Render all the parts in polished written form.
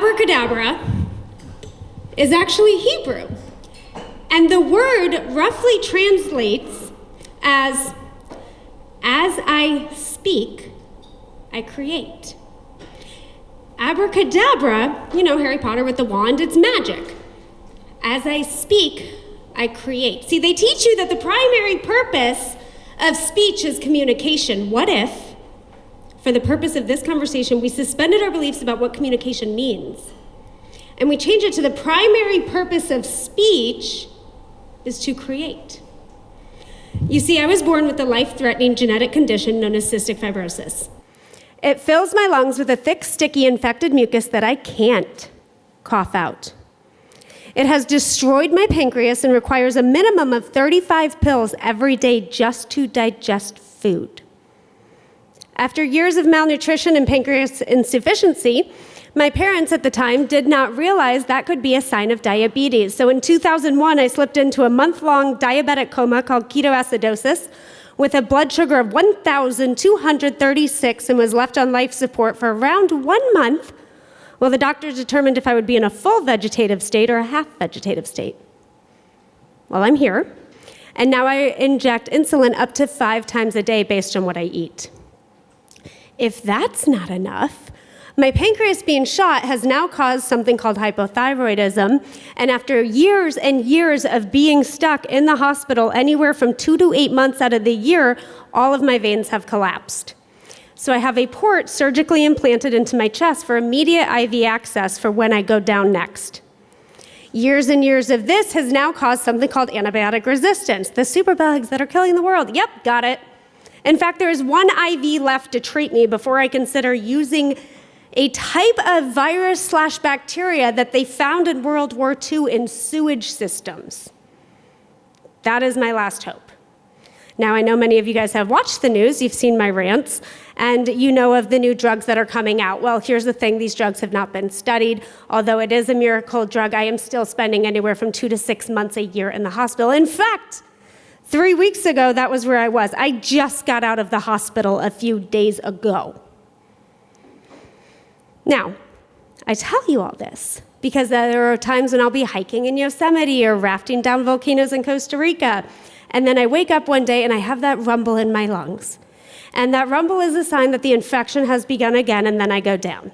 abracadabra is actually Hebrew. And the word roughly translates as I speak, I create. Abracadabra, you know, Harry Potter with the wand, it's magic. As I speak, I create. See, they teach you that the primary purpose of speech is communication. What if, for the purpose of this conversation, we suspended our beliefs about what communication means, and we change it to the primary purpose of speech is to create? You see, I was born with a life-threatening genetic condition known as cystic fibrosis. It fills my lungs with a thick, sticky, infected mucus that I can't cough out. It has destroyed my pancreas and requires a minimum of 35 pills every day just to digest food. After years of malnutrition and pancreas insufficiency, my parents at the time did not realize that could be a sign of diabetes. So in 2001, I slipped into a month-long diabetic coma called ketoacidosis with a blood sugar of 1,236 and was left on life support for around 1 month while the doctors determined if I would be in a full vegetative state or a half vegetative state. Well, I'm here, and now I inject insulin up to 5 times a day based on what I eat. If that's not enough, my pancreas being shot has now caused something called hypothyroidism, and after years and years of being stuck in the hospital anywhere from 2 to 8 months out of the year, all of my veins have collapsed. So I have a port surgically implanted into my chest for immediate IV access for when I go down next. Years and years of this has now caused something called antibiotic resistance, the superbugs that are killing the world. Yep, got it. In fact, there is 1 IV left to treat me before I consider using a type of virus/bacteria that they found in World War II in sewage systems. That is my last hope. Now, I know many of you guys have watched the news, you've seen my rants, and you know of the new drugs that are coming out. Well, here's the thing, these drugs have not been studied. Although it is a miracle drug, I am still spending anywhere from 2 to 6 months a year in the hospital. In fact, 3 weeks ago, that was where I was. I just got out of the hospital a few days ago. Now, I tell you all this because there are times when I'll be hiking in Yosemite or rafting down volcanoes in Costa Rica, and then I wake up one day and I have that rumble in my lungs. And that rumble is a sign that the infection has begun again, and then I go down.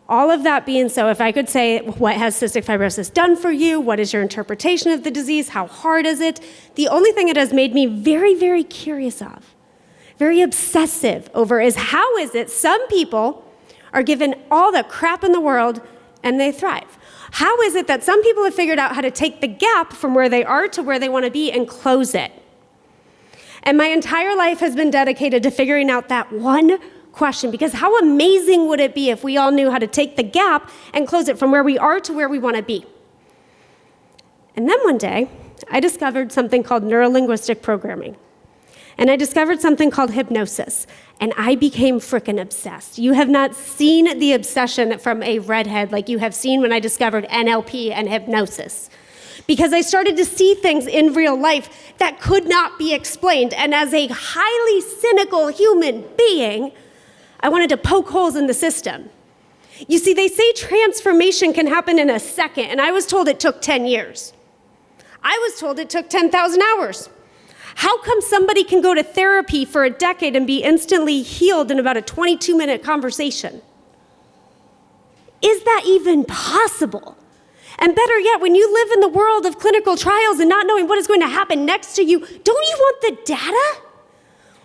All of that being so, if I could say, what has cystic fibrosis done for you? What is your interpretation of the disease? How hard is it? The only thing it has made me very, very curious of, very obsessive over, is how is it some people are given all the crap in the world and they thrive? How is it that some people have figured out how to take the gap from where they are to where they want to be and close it? And my entire life has been dedicated to figuring out that one question, because how amazing would it be if we all knew how to take the gap and close it from where we are to where we want to be? And then one day, I discovered something called neurolinguistic programming. And I discovered something called hypnosis, and I became frickin' obsessed. You have not seen the obsession from a redhead like you have seen when I discovered NLP and hypnosis. Because I started to see things in real life that could not be explained, and as a highly cynical human being, I wanted to poke holes in the system. You see, they say transformation can happen in a second, and I was told it took 10 years. I was told it took 10,000 hours. How come somebody can go to therapy for a decade and be instantly healed in about a 22-minute conversation? Is that even possible? And better yet, when you live in the world of clinical trials and not knowing what is going to happen next to you, don't you want the data?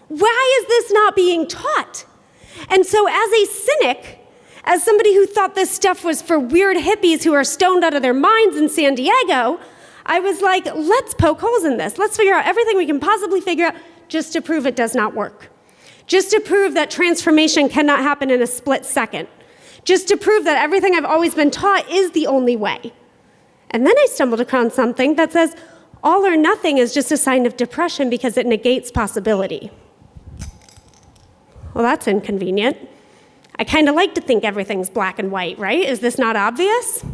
Why is this not being taught? And so as a cynic, as somebody who thought this stuff was for weird hippies who are stoned out of their minds in San Diego, I was like, let's poke holes in this. Let's figure out everything we can possibly figure out just to prove it does not work. Just to prove that transformation cannot happen in a split second. Just to prove that everything I've always been taught is the only way. And then I stumbled upon something that says all or nothing is just a sign of depression because it negates possibility. Well, that's inconvenient. I kind of like to think everything's black and white, right? Is this not obvious?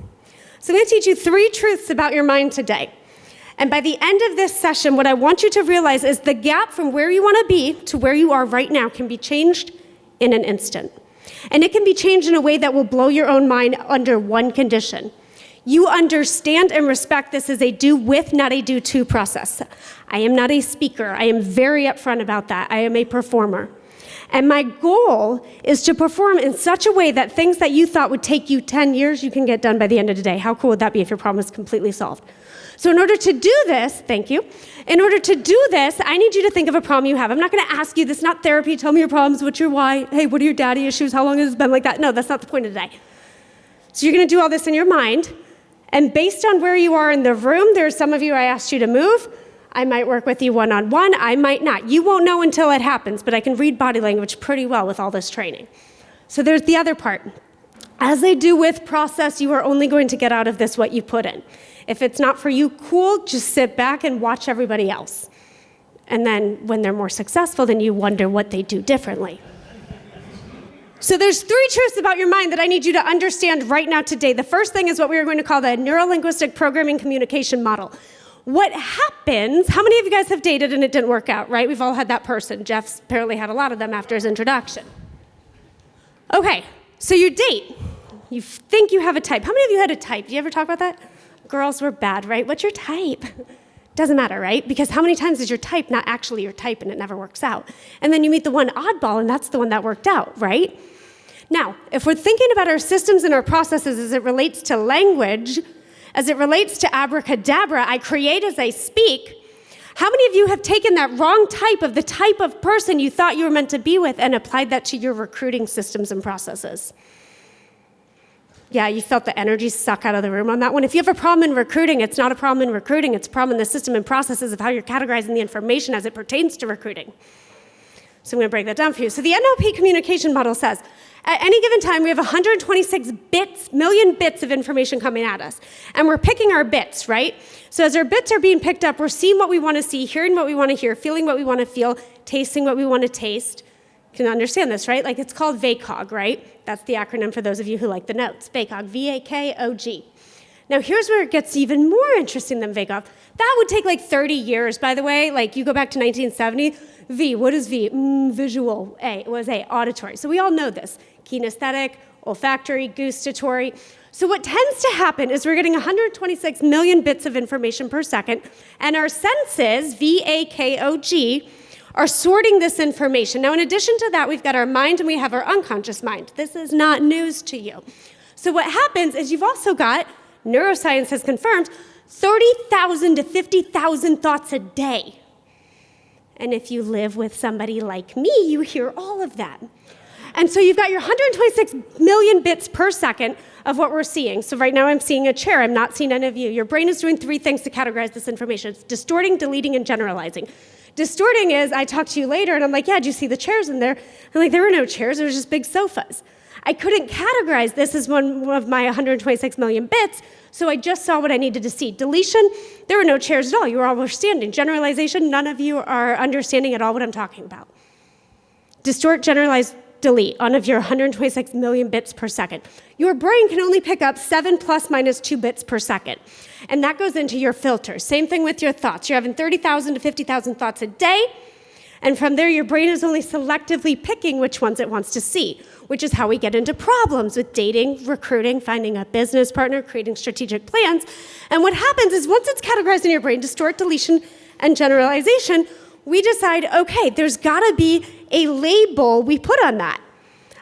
So I'm going to teach you 3 truths about your mind today. And by the end of this session, what I want you to realize is the gap from where you want to be to where you are right now can be changed in an instant. And it can be changed in a way that will blow your own mind under one condition. You understand and respect this as a do with, not a do to process. I am not a speaker. I am very upfront about that. I am a performer. And my goal is to perform in such a way that things that you thought would take you 10 years, you can get done by the end of the day. How cool would that be if your problem is completely solved? So in order to do this, thank you, in order to do this, I need you to think of a problem you have. I'm not going to ask you, this is not therapy, tell me your problems, what's your why, hey, what are your daddy issues, how long has it been like that? No, that's not the point of today. So you're going to do all this in your mind, and based on where you are in the room, there are some of you I asked you to move. I might work with you one-on-one, I might not. You won't know until it happens, but I can read body language pretty well with all this training. So there's the other part. As I do with process, you are only going to get out of this what you put in. If it's not for you, cool, just sit back and watch everybody else. And then when they're more successful, then you wonder what they do differently. So there's 3 truths about your mind that I need you to understand right now today. The first thing is what we are going to call the neuro-linguistic programming communication model. What happens, how many of you guys have dated and it didn't work out, right? We've all had that person. Jeff's apparently had a lot of them after his introduction. Okay, so you date. You think you have a type. How many of you had a type? Do you ever talk about that? Girls were bad, right? What's your type? Doesn't matter, right? Because how many times is your type not actually your type and it never works out? And then you meet the one oddball and that's the one that worked out, right? Now, if we're thinking about our systems and our processes as it relates to language, as it relates to abracadabra, I create as I speak, how many of you have taken that wrong type of the type of person you thought you were meant to be with and applied that to your recruiting systems and processes? Yeah, you felt the energy suck out of the room on that one. If you have a problem in recruiting, it's not a problem in recruiting, it's a problem in the system and processes of how you're categorizing the information as it pertains to recruiting. So I'm going to break that down for you. So the NLP communication model says, at any given time, we have 126 million bits of information coming at us. And we're picking our bits, right? So as our bits are being picked up, we're seeing what we want to see, hearing what we want to hear, feeling what we want to feel, tasting what we want to taste. You can understand this, right? Like it's called VACOG, right? That's the acronym for those of you who like the notes. VACOG, V-A-K-O-G. Now here's where it gets even more interesting than VACOG. That would take like 30 years, by the way. Like you go back to 1970. V, what is V? Visual. A, was A, auditory. So we all know this. Kinesthetic, olfactory, gustatory. So what tends to happen is we're getting 126 million bits of information per second, and our senses, V-A-K-O-G, are sorting this information. Now, in addition to that, we've got our mind and we have our unconscious mind. This is not news to you. So what happens is you've also got, neuroscience has confirmed, 30,000 to 50,000 thoughts a day. And if you live with somebody like me, you hear all of that. And so you've got your 126 million bits per second of what we're seeing. So right now I'm seeing a chair. I'm not seeing any of you. Your brain is doing 3 things to categorize this information. It's distorting, deleting, and generalizing. Distorting is, I talk to you later, and I'm like, yeah, did you see the chairs in there? I'm like, there were no chairs. There was just big sofas. I couldn't categorize this as one of my 126 million bits, so I just saw what I needed to see. Deletion, there were no chairs at all. You were all understanding. Generalization, none of you are understanding at all what I'm talking about. Distort, generalize, delete on of your 126 million bits per second. Your brain can only pick up 7 plus minus 2 bits per second. And that goes into your filter. Same thing with your thoughts. You're having 30,000 to 50,000 thoughts a day. And from there, your brain is only selectively picking which ones it wants to see, which is how we get into problems with dating, recruiting, finding a business partner, creating strategic plans. And what happens is once it's categorized in your brain, distort, deletion, and generalization, we decide, okay, there's got to be a label we put on that.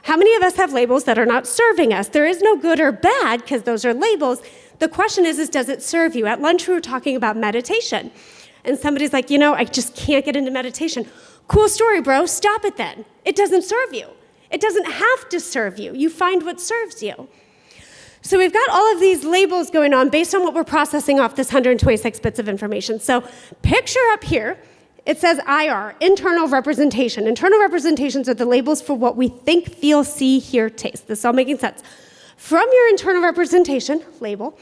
How many of us have labels that are not serving us? There is no good or bad because those are labels. The question is does it serve you? At lunch, we were talking about meditation. And somebody's like, I just can't get into meditation. Cool story, bro. Stop it then. It doesn't serve you. It doesn't have to serve you. You find what serves you. So we've got all of these labels going on based on what we're processing off this 126 bits of information. So picture up here, it says IR, internal representation. Internal representations are the labels for what we think, feel, see, hear, taste. This is all making sense. From your internal representation label,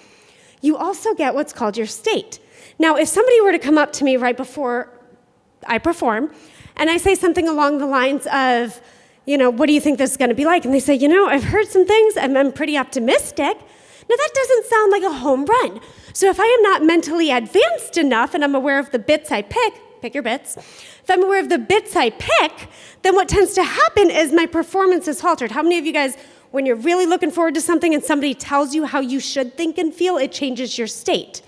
you also get what's called your state. Now, if somebody were to come up to me right before I perform, and I say something along the lines of, what do you think this is going to be like? And they say, I've heard some things, and I'm pretty optimistic. Now, that doesn't sound like a home run. So if I am not mentally advanced enough and I'm aware of the bits I pick, pick your bits. If I'm aware of the bits I pick, then what tends to happen is my performance is halted. How many of you guys, when you're really looking forward to something and somebody tells you how you should think and feel, it changes your state?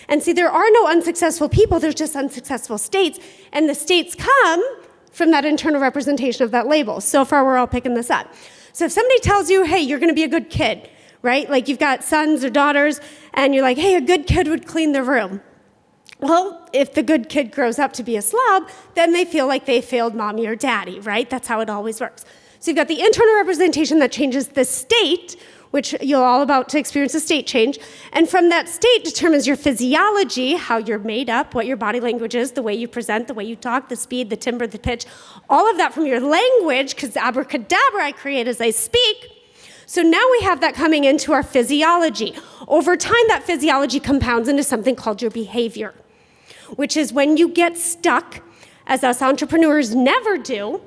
And see, there are no unsuccessful people, there's just unsuccessful states, and the states come from that internal representation of that label. So far, we're all picking this up. So if somebody tells you, hey, you're gonna be a good kid, right? Like you've got sons or daughters, and you're like, hey, a good kid would clean the room. Well, if the good kid grows up to be a slob, then they feel like they failed mommy or daddy, right? That's how it always works. So you've got the internal representation that changes the state, which you're all about to experience a state change. And from that state determines your physiology, how you're made up, what your body language is, the way you present, the way you talk, the speed, the timbre, the pitch, all of that from your language, because abracadabra I create as I speak. So now we have that coming into our physiology. Over time, that physiology compounds into something called your behavior, which is when you get stuck, as us entrepreneurs never do.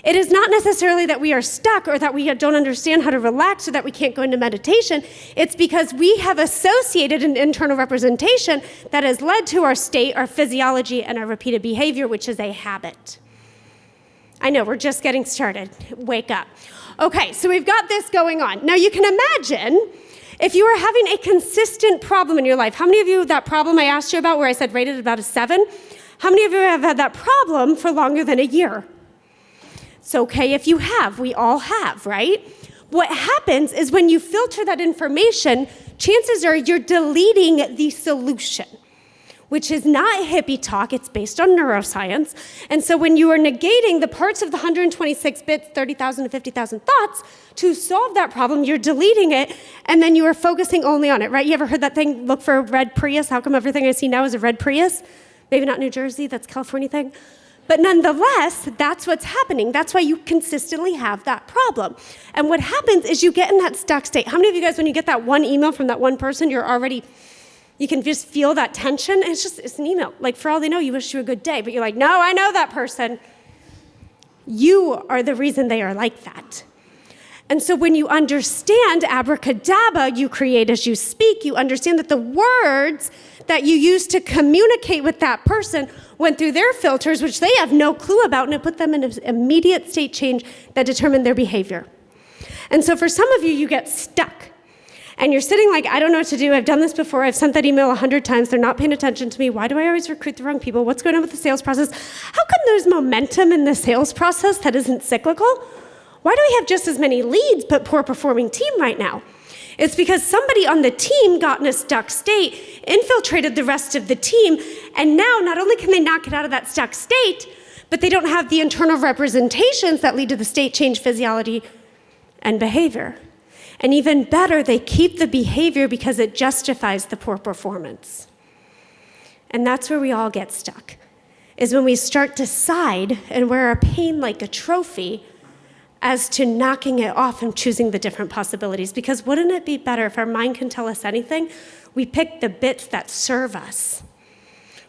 It is not necessarily that we are stuck or that we don't understand how to relax or that we can't go into meditation. It's because we have associated an internal representation that has led to our state, our physiology, and our repeated behavior, which is a habit. I know, we're just getting started. Wake up. Okay, so we've got this going on. Now you can imagine if you are having a consistent problem in your life. How many of you, that problem I asked you about where I said rated about a 7, how many of you have had that problem for longer than a year? It's okay if you have, we all have, right? What happens is when you filter that information, chances are you're deleting the solution, which is not hippie talk, it's based on neuroscience. And so when you are negating the parts of the 126 bits, 30,000 to 50,000 thoughts, to solve that problem, you're deleting it, and then you are focusing only on it, right? You ever heard that thing, look for a red Prius? How come everything I see now is a red Prius? Maybe not New Jersey, that's a California thing. But nonetheless, that's what's happening. That's why you consistently have that problem. And what happens is you get in that stuck state. How many of you guys, when you get that one email from that one person, you can just feel that tension? And it's an email. Like, for all they know, you wish you a good day. But you're like, no, I know that person. You are the reason they are like that. And so when you understand abracadabra, you create as you speak, you understand that the words that you use to communicate with that person went through their filters, which they have no clue about, and it put them in an immediate state change that determined their behavior. And so for some of you, you get stuck. And you're sitting like, I don't know what to do. I've done this before. I've sent that email 100 times. They're not paying attention to me. Why do I always recruit the wrong people? What's going on with the sales process? How come there's momentum in the sales process that isn't cyclical? Why do we have just as many leads but poor performing team right now? It's because somebody on the team got in a stuck state, infiltrated the rest of the team, and now not only can they not get out of that stuck state, but they don't have the internal representations that lead to the state change, physiology, and behavior. And even better, they keep the behavior because it justifies the poor performance. And that's where we all get stuck, is when we start to side and wear our pain like a trophy as to knocking it off and choosing the different possibilities. Because wouldn't it be better if our mind can tell us anything, we pick the bits that serve us,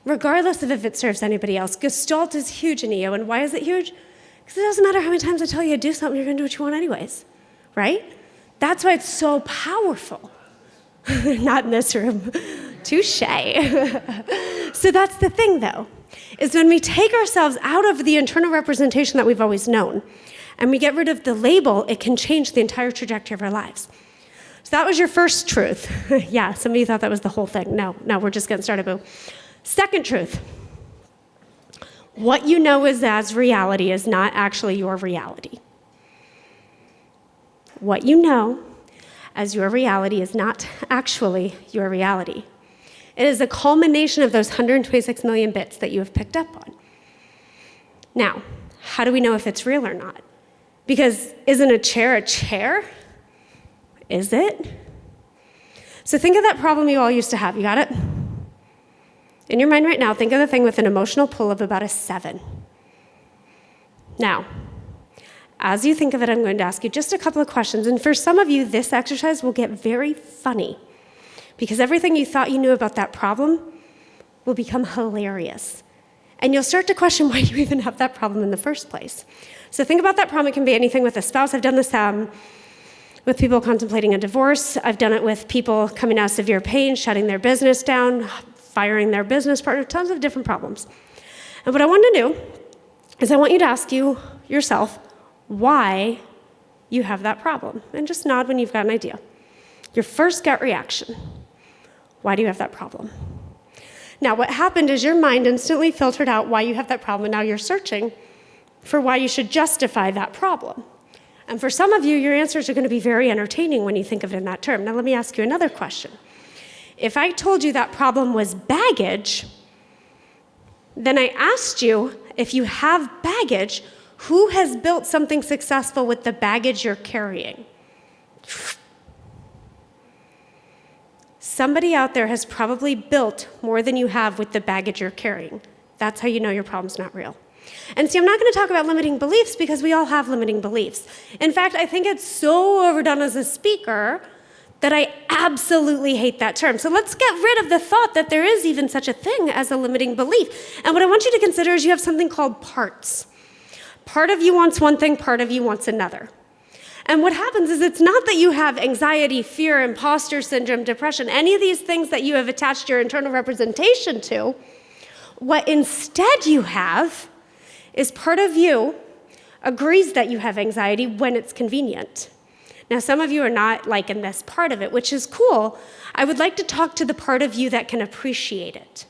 regardless of if it serves anybody else. Gestalt is huge in EO, and why is it huge? Because it doesn't matter how many times I tell you to do something, you're gonna do what you want anyways, right? That's why it's so powerful. Not in this room. Touche. So that's the thing, though, is when we take ourselves out of the internal representation that we've always known, and we get rid of the label, it can change the entire trajectory of our lives. So that was your first truth. Yeah, some of you thought that was the whole thing. No, we're just getting started, boo. Second truth. What you know is as reality is not actually your reality. What you know as your reality is not actually your reality. It is a culmination of those 126 million bits that you have picked up on. Now, how do we know if it's real or not? Because isn't a chair a chair? Is it? So think of that problem you all used to have. You got it? In your mind right now, think of the thing with an emotional pull of about a 7. Now, as you think of it, I'm going to ask you just a couple of questions. And for some of you, this exercise will get very funny because everything you thought you knew about that problem will become hilarious. And you'll start to question why you even have that problem in the first place. So think about that problem. It can be anything with a spouse. I've done this with people contemplating a divorce. I've done it with people coming out of severe pain, shutting their business down, firing their business partner, tons of different problems. And what I want to do is I want you to ask yourself why you have that problem. And just nod when you've got an idea. Your first gut reaction. Why do you have that problem? Now, what happened is your mind instantly filtered out why you have that problem, and now you're searching for why you should justify that problem. And for some of you, your answers are going to be very entertaining when you think of it in that term. Now, let me ask you another question. If I told you that problem was baggage, then I asked you, if you have baggage, who has built something successful with the baggage you're carrying? Somebody out there has probably built more than you have with the baggage you're carrying. That's how you know your problem's not real. And see, I'm not going to talk about limiting beliefs because we all have limiting beliefs. In fact, I think it's so overdone as a speaker that I absolutely hate that term. So let's get rid of the thought that there is even such a thing as a limiting belief. And what I want you to consider is you have something called parts. Part of you wants one thing, part of you wants another. And what happens is it's not that you have anxiety, fear, imposter syndrome, depression, any of these things that you have attached your internal representation to. What instead you have is part of you agrees that you have anxiety when it's convenient. Now, some of you are not liking this part of it, which is cool. I would like to talk to the part of you that can appreciate it.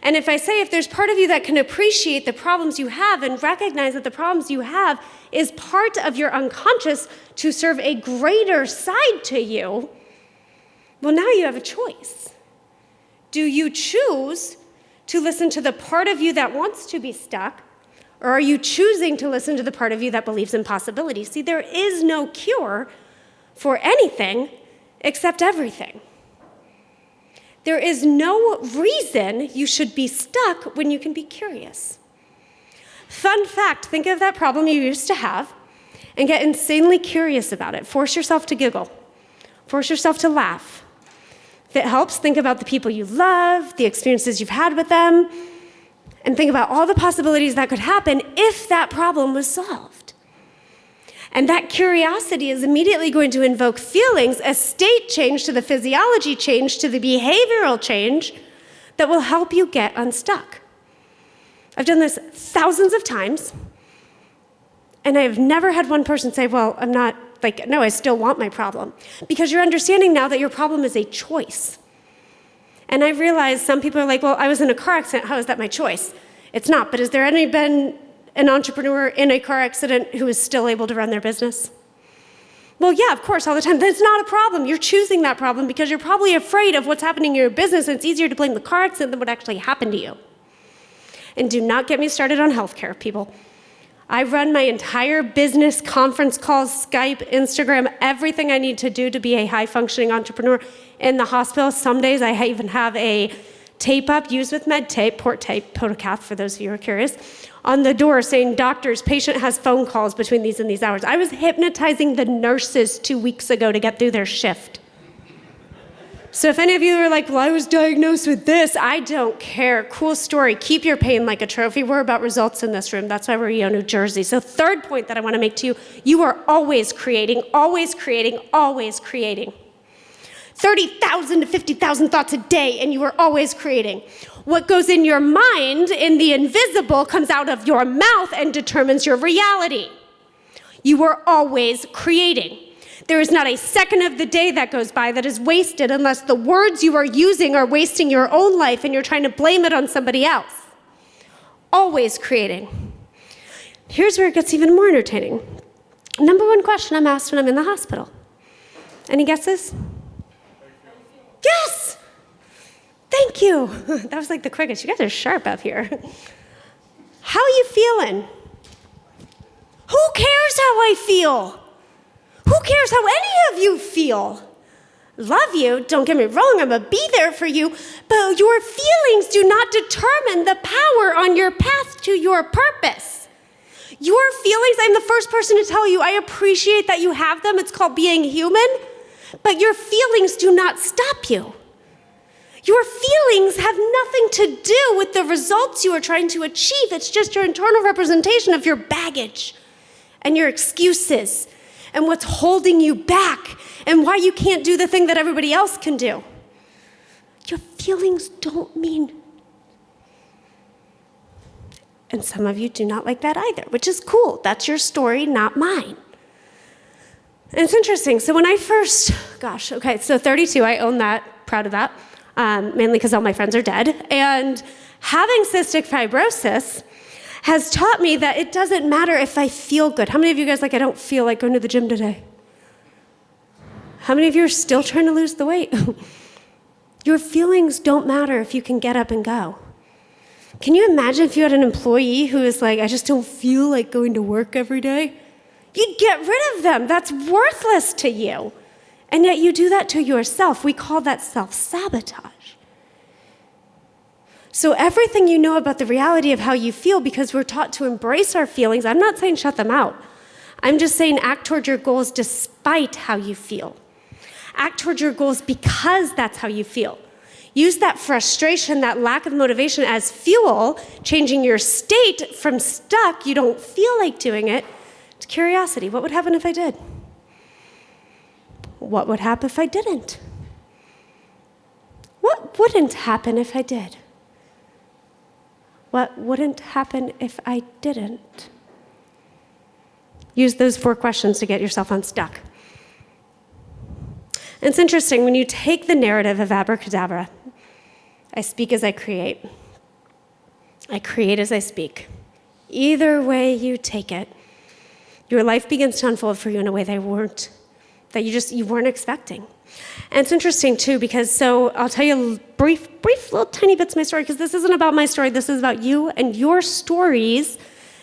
And if I say if there's part of you that can appreciate the problems you have and recognize that the problems you have is part of your unconscious to serve a greater side to you, well, now you have a choice. Do you choose to listen to the part of you that wants to be stuck, or are you choosing to listen to the part of you that believes in possibility? See, there is no cure for anything except everything. There is no reason you should be stuck when you can be curious. Fun fact, think of that problem you used to have and get insanely curious about it. Force yourself to giggle. Force yourself to laugh. If it helps, think about the people you love, the experiences you've had with them, and think about all the possibilities that could happen if that problem was solved. And that curiosity is immediately going to invoke feelings, a state change to the physiology change to the behavioral change that will help you get unstuck. I've done this thousands of times, and I have never had one person say, well, I'm not, no, I still want my problem. Because you're understanding now that your problem is a choice. And I realize some people are like, well, I was in a car accident, how is that my choice? It's not, but has there been an entrepreneur in a car accident who is still able to run their business? Well, yeah, of course, all the time. That's not a problem. You're choosing that problem because you're probably afraid of what's happening in your business, and it's easier to blame the car accident than what actually happened to you. And do not get me started on healthcare, people. I run my entire business, conference calls, Skype, Instagram, everything I need to do to be a high-functioning entrepreneur in the hospital. Some days I even have a tape up used with med tape, port tape, potocath for those of you who are curious, on the door saying, doctors, patient has phone calls between these and these hours. I was hypnotizing the nurses 2 weeks ago to get through their shift. So if any of you are like, well, I was diagnosed with this, I don't care. Cool story. Keep your pain like a trophy. We're about results in this room. That's why we're in New Jersey. So third point that I want to make to you, you are always creating, always creating, always creating. 30,000 to 50,000 thoughts a day, and you are always creating. What goes in your mind, in the invisible, comes out of your mouth and determines your reality. You are always creating. There is not a second of the day that goes by that is wasted unless the words you are using are wasting your own life and you're trying to blame it on somebody else. Always creating. Here's where it gets even more entertaining. Number one question I'm asked when I'm in the hospital. Any guesses? Yes! Thank you. That was like the quickest. You guys are sharp up here. How are you feeling? Who cares how I feel? Who cares how any of you feel? Love you, don't get me wrong, I'm gonna be there for you, but your feelings do not determine the power on your path to your purpose. Your feelings, I'm the first person to tell you, I appreciate that you have them, it's called being human, but your feelings do not stop you. Your feelings have nothing to do with the results you are trying to achieve. It's just your internal representation of your baggage and your excuses and what's holding you back and why you can't do the thing that everybody else can do. Your feelings don't mean. And some of you do not like that either, which is cool. That's your story, not mine. And it's interesting. So when I first, so 32, I own that, proud of that, mainly because all my friends are dead. And having cystic fibrosis has taught me that it doesn't matter if I feel good. How many of you guys I don't feel like going to the gym today? How many of you are still trying to lose the weight? Your feelings don't matter if you can get up and go. Can you imagine if you had an employee who is like, I just don't feel like going to work every day? You'd get rid of them. That's worthless to you. And yet you do that to yourself. We call that self-sabotage. So everything you know about the reality of how you feel, because we're taught to embrace our feelings, I'm not saying shut them out. I'm just saying act toward your goals despite how you feel. Act toward your goals because that's how you feel. Use that frustration, that lack of motivation as fuel, changing your state from stuck, you don't feel like doing it, to curiosity. What would happen if I did? What would happen if I didn't? What wouldn't happen if I did? What wouldn't happen if I didn't? Use those 4 questions to get yourself unstuck. And it's interesting, when you take the narrative of abracadabra, I speak as I create. I create as I speak. Either way you take it, your life begins to unfold for you in a way that you weren't expecting. And it's interesting too, because I'll tell you brief little tiny bits of my story, because this isn't about my story, this is about you and your stories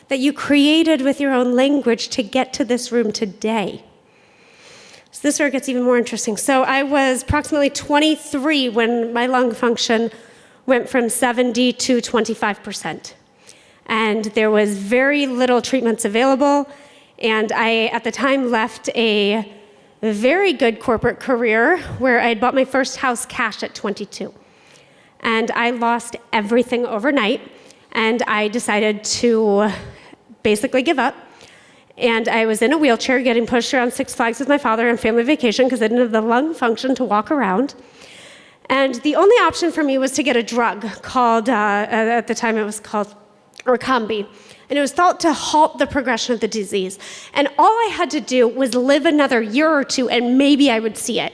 that you created with your own language to get to this room today. So this is where it gets even more interesting. So I was approximately 23 when my lung function went from 70 to 25%. And there was very little treatments available. And I, at the time, left a very good corporate career where I had bought my first house cash at 22. And I lost everything overnight. And I decided to basically give up. And I was in a wheelchair getting pushed around Six Flags with my father on family vacation because I didn't have the lung function to walk around. And the only option for me was to get a drug called, at the time it was called Orkambi. And it was thought to halt the progression of the disease. And all I had to do was live another year or 2 and maybe I would see it.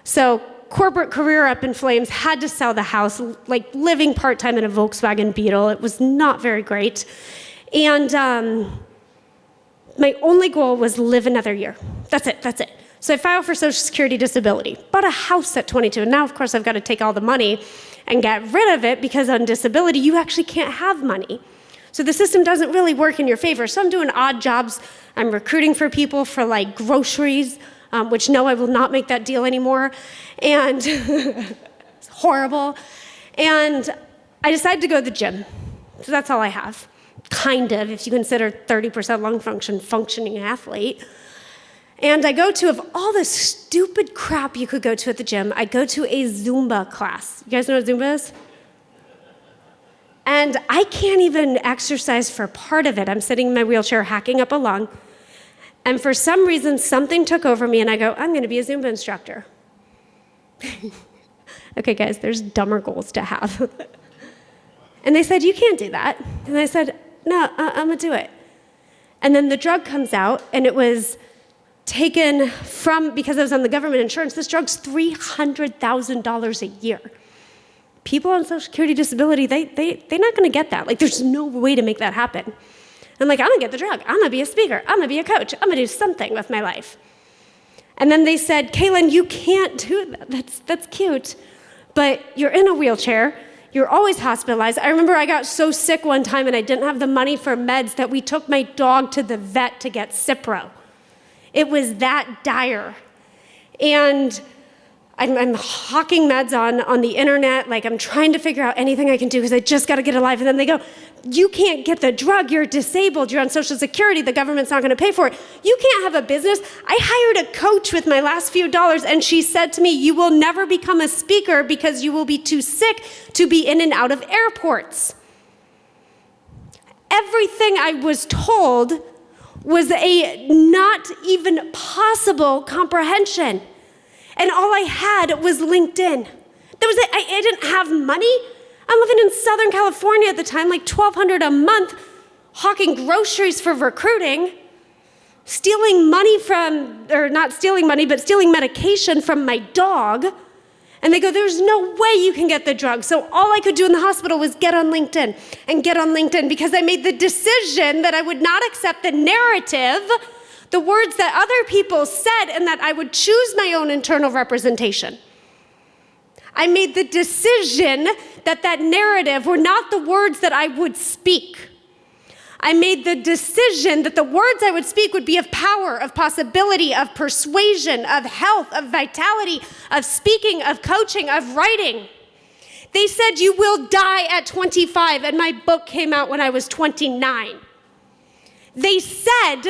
So corporate career up in flames, had to sell the house, like living part-time in a Volkswagen Beetle. It was not very great. And my only goal was live another year. That's it. So I filed for Social Security disability, bought a house at 22. And now, of course, I've got to take all the money and get rid of it because on disability, you actually can't have money. So the system doesn't really work in your favor. So I'm doing odd jobs. I'm recruiting for people for like groceries, which no, I will not make that deal anymore. And it's horrible. And I decided to go to the gym. So that's all I have. Kind of, if you consider 30% lung function, functioning athlete. And I go to, of all the stupid crap you could go to at the gym, I go to a Zumba class. You guys know what Zumba is? And I can't even exercise for part of it. I'm sitting in my wheelchair hacking up a lung. And for some reason, something took over me and I go, I'm going to be a Zumba instructor. Okay, guys, there's dumber goals to have. And they said, you can't do that. And I said, no, I'm going to do it. And then the drug comes out, and it was taken from, because I was on the government insurance, this drug's $300,000 a year. People on Social Security disability, they're not going to get that. Like, there's no way to make that happen. I'm like, I'm going to get the drug. I'm going to be a speaker. I'm going to be a coach. I'm going to do something with my life. And then they said, Kaylin, you can't do that. That's cute. But you're in a wheelchair. You're always hospitalized. I remember I got so sick one time and I didn't have the money for meds that we took my dog to the vet to get Cipro. It was that dire. And I'm hawking meds on the internet, like I'm trying to figure out anything I can do because I just got to get alive. And then they go, you can't get the drug, you're disabled, you're on Social Security, the government's not going to pay for it. You can't have a business. I hired a coach with my last few dollars and she said to me, you will never become a speaker because you will be too sick to be in and out of airports. Everything I was told was a not even possible comprehension. And all I had was LinkedIn. That was it. I didn't have money. I'm living in Southern California at the time, like $1,200 a month, hawking groceries for recruiting, stealing money from, or not stealing money, but stealing medication from my dog. And they go, there's no way you can get the drug. So all I could do in the hospital was get on LinkedIn because I made the decision that I would not accept the narrative, the words that other people said, and that I would choose my own internal representation. I made the decision that that narrative were not the words that I would speak. I made the decision that the words I would speak would be of power, of possibility, of persuasion, of health, of vitality, of speaking, of coaching, of writing. They said you will die at 25, and my book came out when I was 29. They said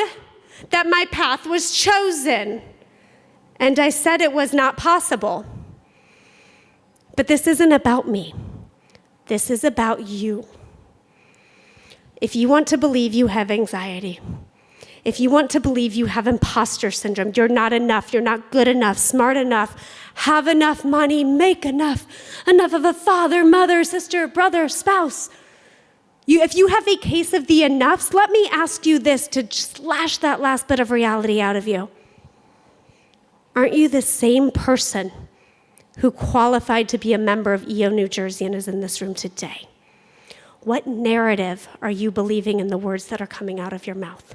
that my path was chosen, and I said it was not possible. But this isn't about me. This is about you. If you want to believe you have anxiety, if you want to believe you have imposter syndrome, you're not enough, you're not good enough, smart enough, have enough money, make enough of a father, mother, sister, brother, spouse. If you have a case of the enoughs, let me ask you this to slash that last bit of reality out of you. Aren't you the same person who qualified to be a member of EO New Jersey and is in this room today? What narrative are you believing in the words that are coming out of your mouth?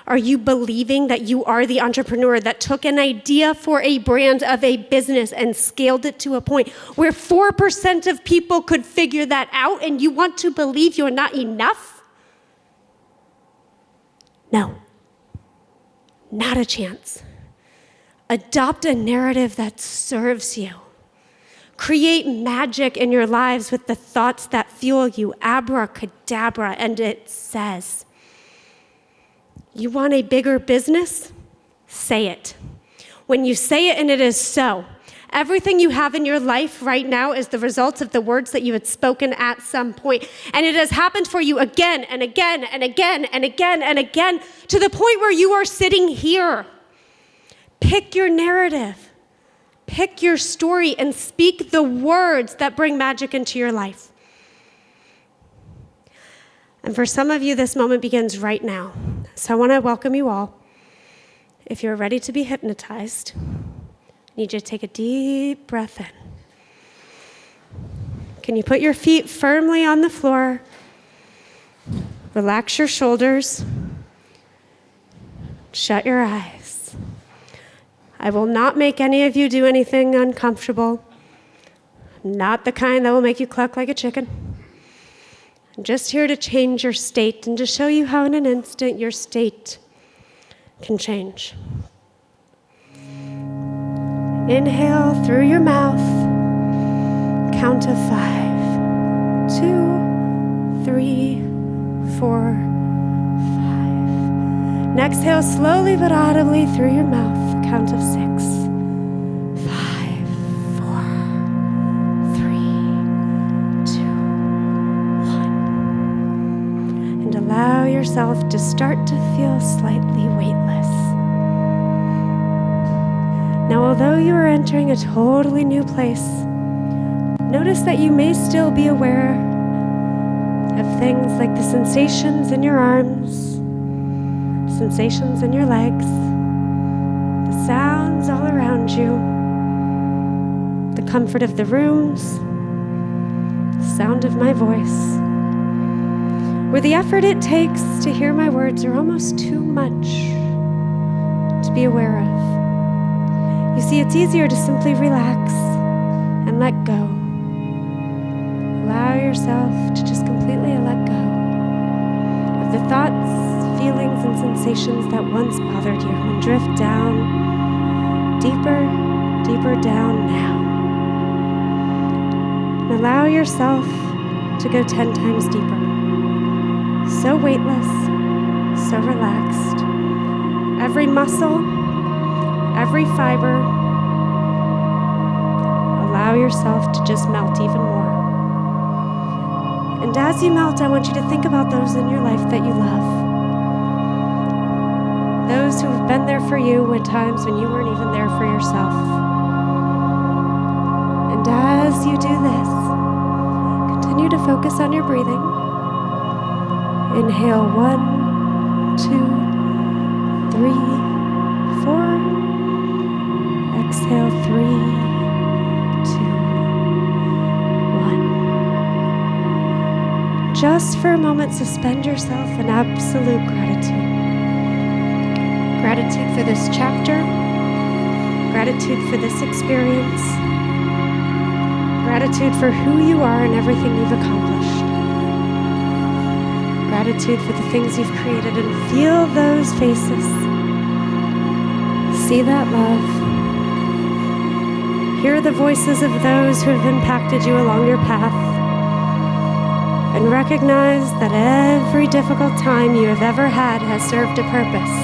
Are you believing that you are the entrepreneur that took an idea for a brand of a business and scaled it to a point where 4% of people could figure that out, and you want to believe you're not enough? No, not a chance. Adopt a narrative that serves you. Create magic in your lives with the thoughts that fuel you. Abracadabra, and it says, you want a bigger business? Say it. When you say it and it is so, everything you have in your life right now is the result of the words that you had spoken at some point. And it has happened for you again and again and again and again and again to the point where you are sitting here. Pick your narrative. Pick your story and speak the words that bring magic into your life. And for some of you, this moment begins right now. So I want to welcome you all. If you're ready to be hypnotized, I need you to take a deep breath in. Can you put your feet firmly on the floor? Relax your shoulders. Shut your eyes. I will not make any of you do anything uncomfortable. Not the kind that will make you cluck like a chicken. I'm just here to change your state and to show you how in an instant your state can change. Inhale through your mouth. Count to 5. 2, 3, 4, 5. And exhale slowly but audibly through your mouth. Count of 6. 5, 4, 3, 2, 1. And allow yourself to start to feel slightly weightless. Now, although you are entering a totally new place, notice that you may still be aware of things like the sensations in your arms, sensations in your legs, the sounds all around you, the comfort of the rooms, the sound of my voice, where the effort it takes to hear my words are almost too much to be aware of. You see, it's easier to simply relax and let go. Allow yourself to just completely let go of the thoughts, feelings, and sensations that once bothered you, and drift down, deeper, deeper down now. And allow yourself to go 10 times deeper. So weightless, so relaxed. Every muscle, every fiber, allow yourself to just melt even more. And as you melt, I want you to think about those in your life that you love. Those who have been there for you at times when you weren't even there for yourself. And as you do this, focus on your breathing. Inhale 1, 2, 3, 4. Exhale 3, 2, 1. Just for a moment, suspend yourself in absolute gratitude. Gratitude for this chapter. Gratitude for this experience. Gratitude for who you are and everything you've accomplished. Gratitude for the things you've created, and feel those faces. See that love. Hear the voices of those who have impacted you along your path. And recognize that every difficult time you have ever had has served a purpose.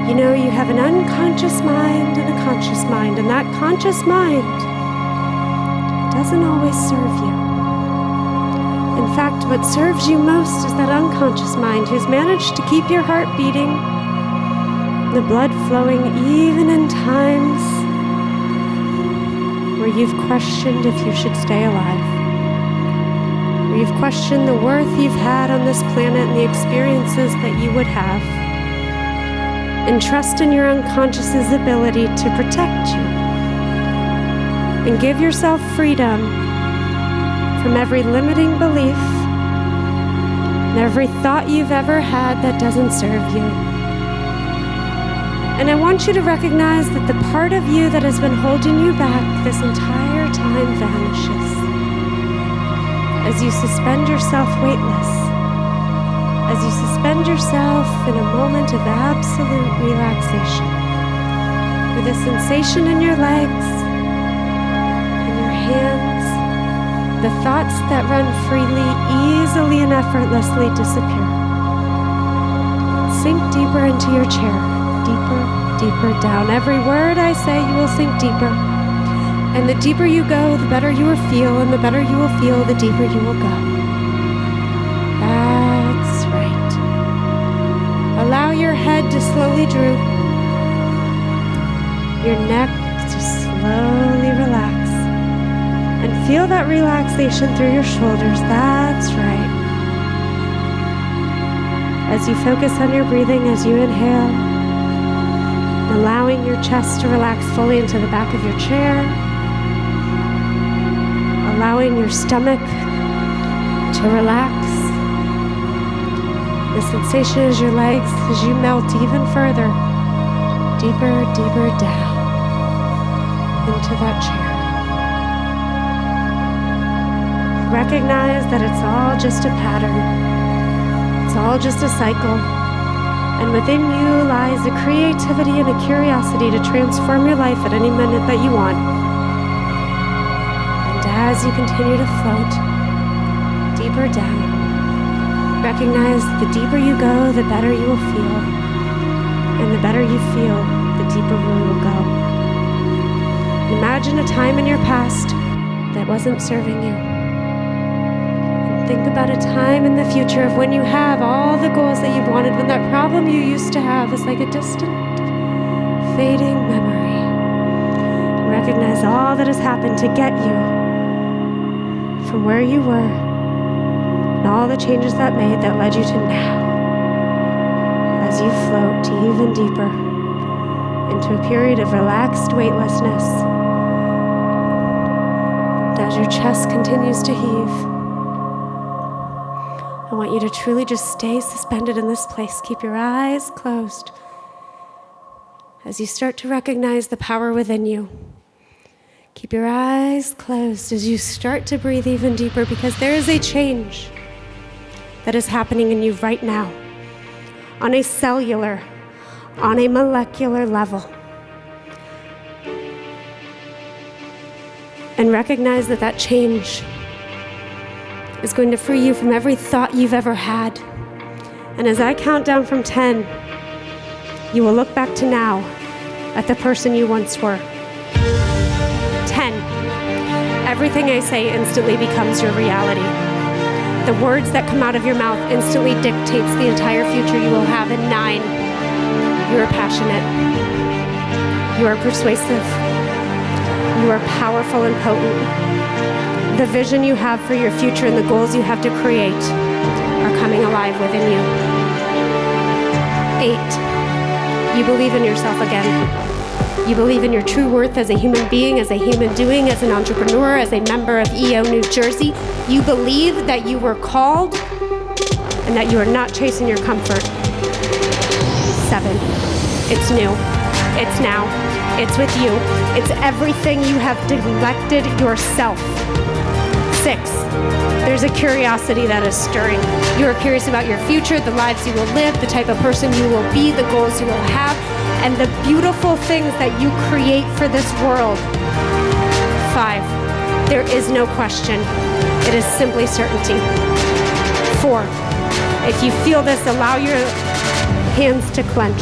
You know, you have an unconscious mind and a conscious mind, and that conscious mind doesn't always serve you. In fact, what serves you most is that unconscious mind who's managed to keep your heart beating, the blood flowing even in times where you've questioned if you should stay alive, where you've questioned the worth you've had on this planet and the experiences that you would have. And trust in your unconscious's ability to protect you. And give yourself freedom from every limiting belief and every thought you've ever had that doesn't serve you. And I want you to recognize that the part of you that has been holding you back this entire time vanishes as you suspend yourself weightless. As you suspend yourself in a moment of absolute relaxation, with a sensation in your legs, in your hands, the thoughts that run freely, easily and effortlessly disappear. Sink deeper into your chair, deeper, deeper down. Every word I say, you will sink deeper. And the deeper you go, the better you will feel, and the better you will feel, the deeper you will go. That's right. Allow your head to slowly droop, your neck to slowly relax, and feel that relaxation through your shoulders. That's right. As you focus on your breathing, as you inhale, allowing your chest to relax fully into the back of your chair, allowing your stomach to relax. The sensation is your legs as you melt even further, deeper, deeper down into that chair. Recognize that it's all just a pattern. It's all just a cycle. And within you lies a creativity and a curiosity to transform your life at any minute that you want. And as you continue to float deeper down, recognize the deeper you go, the better you will feel. And the better you feel, the deeper you will go. Imagine a time in your past that wasn't serving you. And think about a time in the future of when you have all the goals that you've wanted, when that problem you used to have is like a distant, fading memory. And recognize all that has happened to get you from where you were, and all the changes that made that led you to now, as you float even deeper into a period of relaxed weightlessness. And as your chest continues to heave, I want you to truly just stay suspended in this place. Keep your eyes closed as you start to recognize the power within you. Keep your eyes closed as you start to breathe even deeper, because there is a change that is happening in you right now on a cellular, on a molecular level. And recognize that that change is going to free you from every thought you've ever had. And as I count down from 10, you will look back to now at the person you once were. 10. Everything I say instantly becomes your reality. The words that come out of your mouth instantly dictates the entire future you will have. In 9, you are passionate. You are persuasive. You are powerful and potent. The vision you have for your future and the goals you have to create are coming alive within you. 8, you believe in yourself again. You believe in your true worth as a human being, as a human doing, as an entrepreneur, as a member of EO New Jersey. You believe that you were called and that you are not chasing your comfort. 7, it's new. It's now. It's with you. It's everything you have neglected yourself. 6, there's a curiosity that is stirring. You are curious about your future, the lives you will live, the type of person you will be, the goals you will have, and the beautiful things that you create for this world. 5, there is no question. It is simply certainty. 4, if you feel this, allow your hands to clench.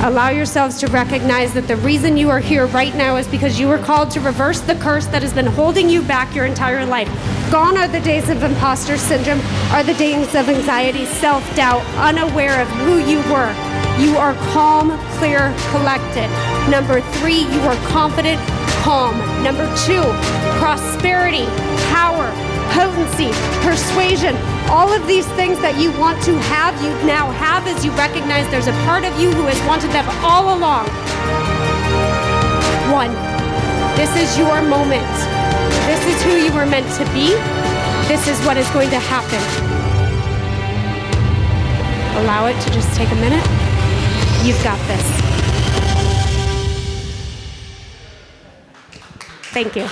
Allow yourselves to recognize that the reason you are here right now is because you were called to reverse the curse that has been holding you back your entire life. Gone are the days of imposter syndrome, are the days of anxiety, self-doubt, unaware of who you were. You are calm, clear, collected. Number 3, you are confident, calm. Number 2, prosperity, power, potency, persuasion. All of these things that you want to have, you now have as you recognize there's a part of you who has wanted them all along. 1, this is your moment. This is who you were meant to be. This is what is going to happen. Allow it to just take a minute. You've got this. Thank you.